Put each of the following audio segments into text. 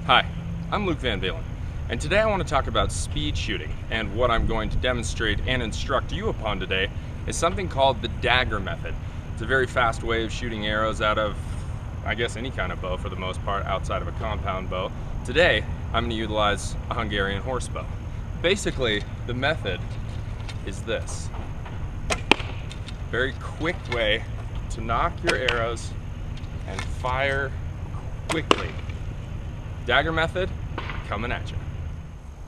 Hi, I'm Luke Van Valen, and today I want to talk about speed shooting, and what I'm going to demonstrate and instruct you upon today is something called the dagger method. It's a very fast way of shooting arrows out of, I guess, any kind of bow for the most part outside of a compound bow. Today, I'm going to utilize a Hungarian horse bow. Basically, the method is this. Very quick way to knock your arrows and fire quickly. Dagger method coming at you.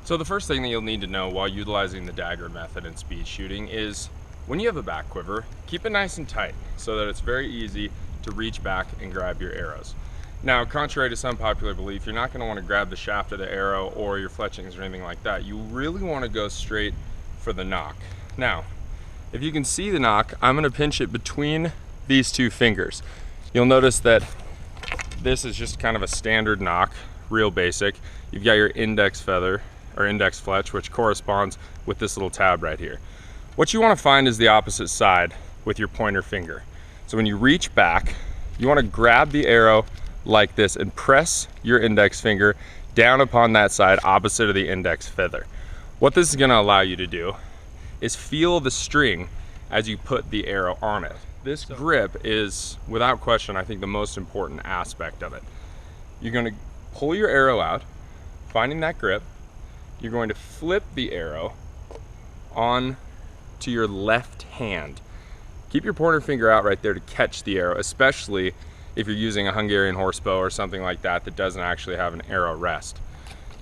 So the first thing that you'll need to know while utilizing the dagger method in speed shooting is when you have a back quiver, keep it nice and tight so that it's very easy to reach back and grab your arrows. Now, contrary to some popular belief, you're not going to want to grab the shaft of the arrow or your fletchings or anything like that. You really want to go straight for the nock. Now, if you can see the nock, I'm going to pinch it between these two fingers. You'll notice that this is just kind of a standard nock, real basic. You've got your index feather or index fletch, which corresponds with this little tab right here. What you want to find is the opposite side with your pointer finger. So when you reach back, you want to grab the arrow like this and press your index finger down upon that side opposite of the index feather. What this is going to allow you to do is feel the string as you put the arrow on it. This grip is, without question, I think the most important aspect of it. You're going to pull your arrow out, finding that grip. You're going to flip the arrow on to your left hand. Keep your pointer finger out right there to catch the arrow, especially if you're using a Hungarian horse bow or something like that that doesn't actually have an arrow rest.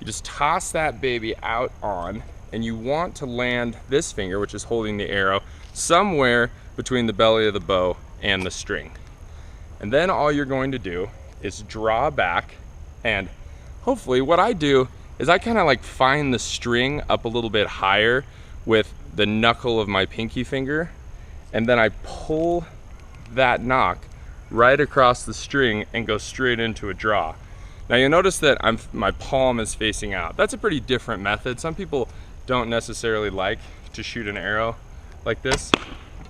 You just toss that baby out on, and you want to land this finger, which is holding the arrow, somewhere between the belly of the bow and the string. And then all you're going to do is draw back, and hopefully what I do is I kind of like find the string up a little bit higher with the knuckle of my pinky finger, and then I pull that nock right across the string and go straight into a draw. Now you'll notice that my palm is facing out. That's a pretty different method. Some people don't necessarily like to shoot an arrow like this.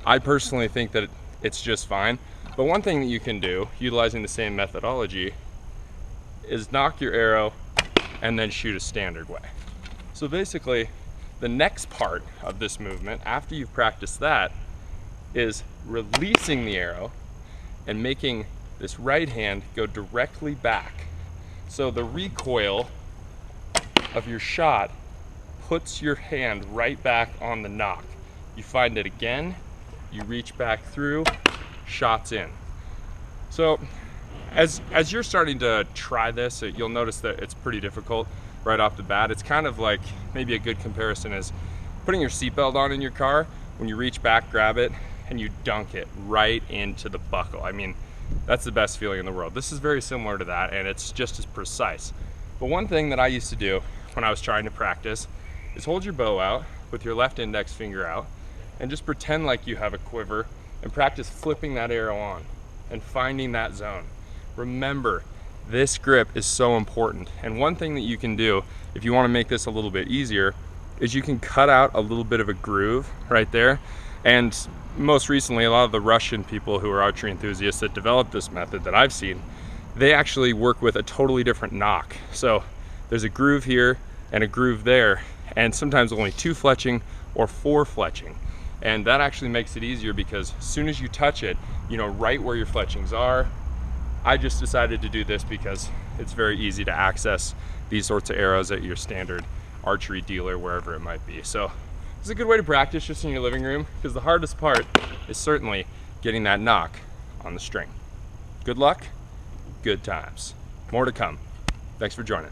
I personally think that it's just fine. But one thing that you can do, utilizing the same methodology, is knock your arrow and then shoot a standard way. So basically, the next part of this movement, after you've practiced that, is releasing the arrow and making this right hand go directly back. So the recoil of your shot puts your hand right back on the nock. You find it again, you reach back through, shots in. So as you're starting to try this, you'll notice that it's pretty difficult right off the bat. It's kind of like, maybe a good comparison is putting your seatbelt on in your car. When you reach back, grab it, and you dunk it right into the buckle. I mean, that's the best feeling in the world. This is very similar to that, and it's just as precise. But one thing that I used to do when I was trying to practice is hold your bow out with your left index finger out and just pretend like you have a quiver and practice flipping that arrow on and finding that zone. Remember, this grip is so important. And one thing that you can do if you want to make this a little bit easier is you can cut out a little bit of a groove right there. And most recently, a lot of the Russian people who are archery enthusiasts that developed this method that I've seen, they actually work with a totally different nock. So there's a groove here and a groove there, and sometimes only 2 fletching or 4 fletching. And that actually makes it easier because as soon as you touch it, you know right where your fletchings are. I just decided to do this because it's very easy to access these sorts of arrows at your standard archery dealer, wherever it might be. So it's a good way to practice just in your living room, because the hardest part is certainly getting that nock on the string. Good luck, good times. More to come. Thanks for joining.